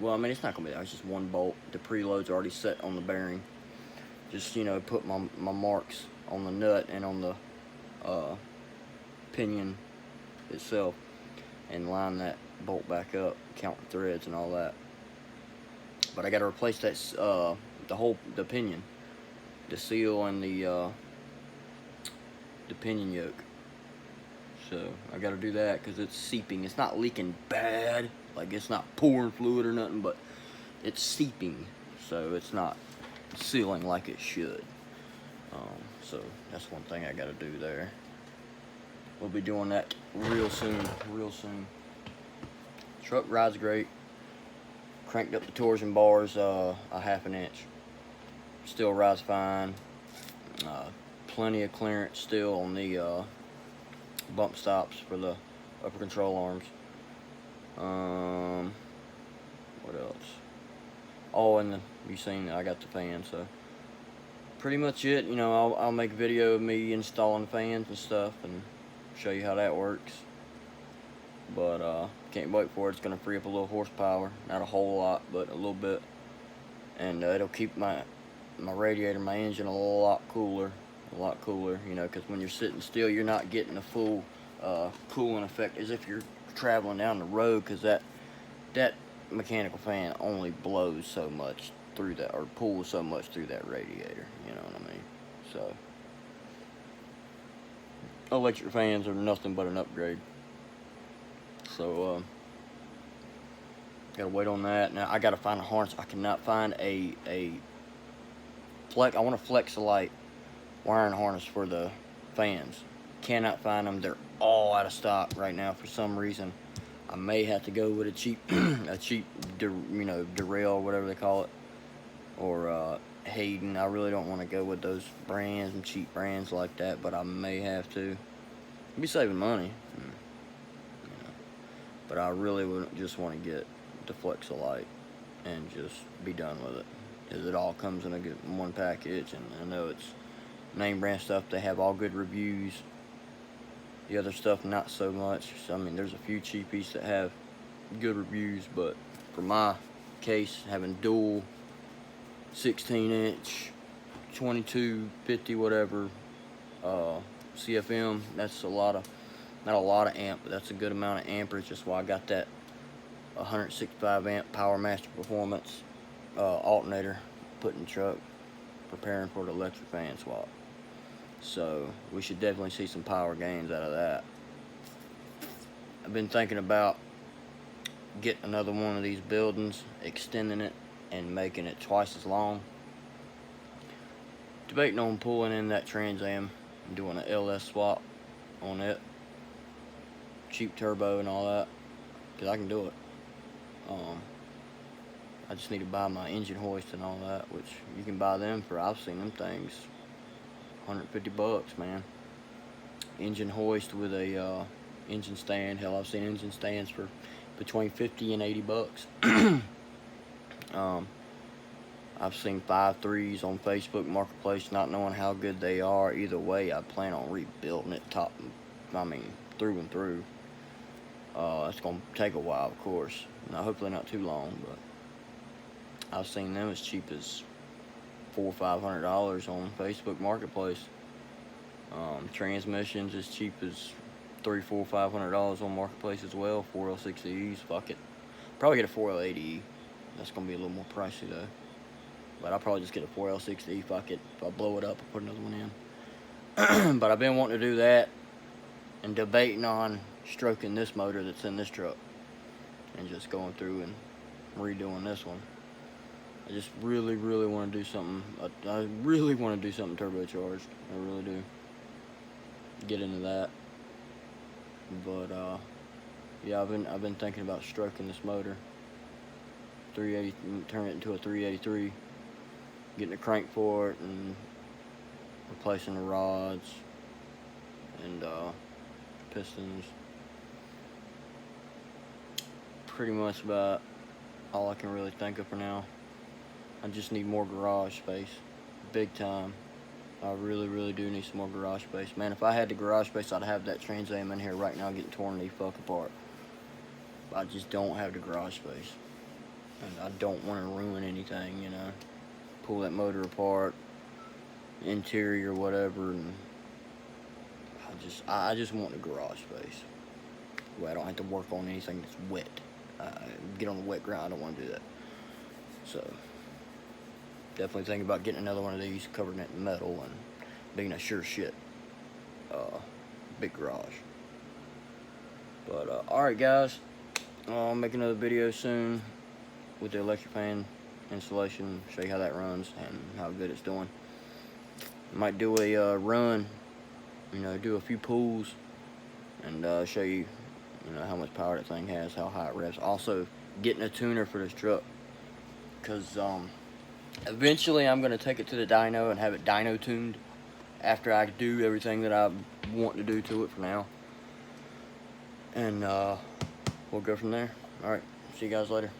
well, I mean, it's not gonna be that. It's just one bolt. The preload's already set on the bearing. Just, you know, put my marks on the nut and on the pinion itself, and line that bolt back up, count the threads and all that. But I got to replace that the pinion, the seal, and the pinion yoke. So I got to do that because it's seeping. It's not leaking bad, like it's not pouring fluid or nothing, but it's seeping, so it's not sealing like it should. So that's one thing I got to do there. We'll be doing that real soon, Truck rides great. Cranked up the torsion bars a ½ inch. Still rides fine. Plenty of clearance still on the bump stops for the upper control arms. What else? Oh, and you seen I got the fan, so pretty much it. You know, I'll make a video of me installing fans and stuff and show you how that works. But can't wait for it. It's gonna free up a little horsepower, not a whole lot, but a little bit, and it'll keep my radiator, my engine a lot cooler. You know, because when you're sitting still, you're not getting the full cooling effect as if you're traveling down the road, because that mechanical fan only blows so much through that, or pulls so much through that radiator. You know what I mean? So electric fans are nothing but an upgrade. So gotta wait on that. Now I gotta find a harness. I cannot find a flex. I want a Flexolite wiring harness for the fans. Cannot find them. They're all out of stock right now for some reason. I may have to go with a cheap Derail, or whatever they call it, or Hayden. I really don't want to go with those brands and cheap brands like that, but I may have to. I'll be saving money. But I really would just want to get the Flexolite and just be done with it, because it all comes in one package, and I know it's name brand stuff. They have all good reviews. The other stuff, not so much. So, I mean, there's a few cheapies that have good reviews, but for my case, having dual 16-inch, 2250 whatever CFM, that's a lot of, not a lot of amp, but that's a good amount of amperage. That's why I got that 165 amp Power Master Performance alternator put in the truck, preparing for the electric fan swap. So we should definitely see some power gains out of that. I've been thinking about getting another one of these buildings, extending it and making it twice as long. Debating on pulling in that Trans Am and doing an LS swap on it. Cheap turbo and all that, because I can do it. I just need to buy my engine hoist and all that, which you can buy them for, I've seen them things, $150, man. Engine hoist with a engine stand. Hell, I've seen engine stands for between $50 and $80. I've seen 5.3s on Facebook Marketplace, not knowing how good they are. Either way, I plan on rebuilding it through and through. It's gonna take a while, of course. Now, hopefully not too long, but I've seen them as cheap as $400 or $500 on Facebook Marketplace. Transmissions as cheap as $300, $400, $500 on Marketplace as well. 4L60Es, fuck it. Probably get a 4L80E. That's gonna be a little more pricey though. But I'll probably just get a 4L60E. Fuck it. If I blow it up, I'll put another one in. But I've been wanting to do that and debating on stroking this motor that's in this truck and just going through and redoing this one. I just really want to do something. I really want to do something turbocharged. I really do. Get into that. But yeah, I've been thinking about stroking this motor. 380, turn it into a 383. Getting a crank for it and replacing the rods and pistons. Pretty much about all I can really think of for now. I just need more garage space, big time. I really do need some more garage space. Man, if I had the garage space, I'd have that Trans Am in here right now getting torn the fuck apart. But I just don't have the garage space. and I don't want to ruin anything, you know. Pull that motor apart, interior, whatever, and I just want a garage space where I don't have to work on anything that's wet. Get on the wet ground, I don't want to do that. So, definitely think about getting another one of these, covered in metal, and being a sure shit big garage. But, alright guys, I'll make another video soon with the electric fan installation, show you how that runs and how good it's doing. Might do a run, you know, do a few pulls, and show you, you know, how much power that thing has, how high it revs. Also, getting a tuner for this truck, because eventually I'm going to take it to the dyno and have it dyno tuned after I do everything that I want to do to it for now. And we'll go from there. Alright, see you guys later.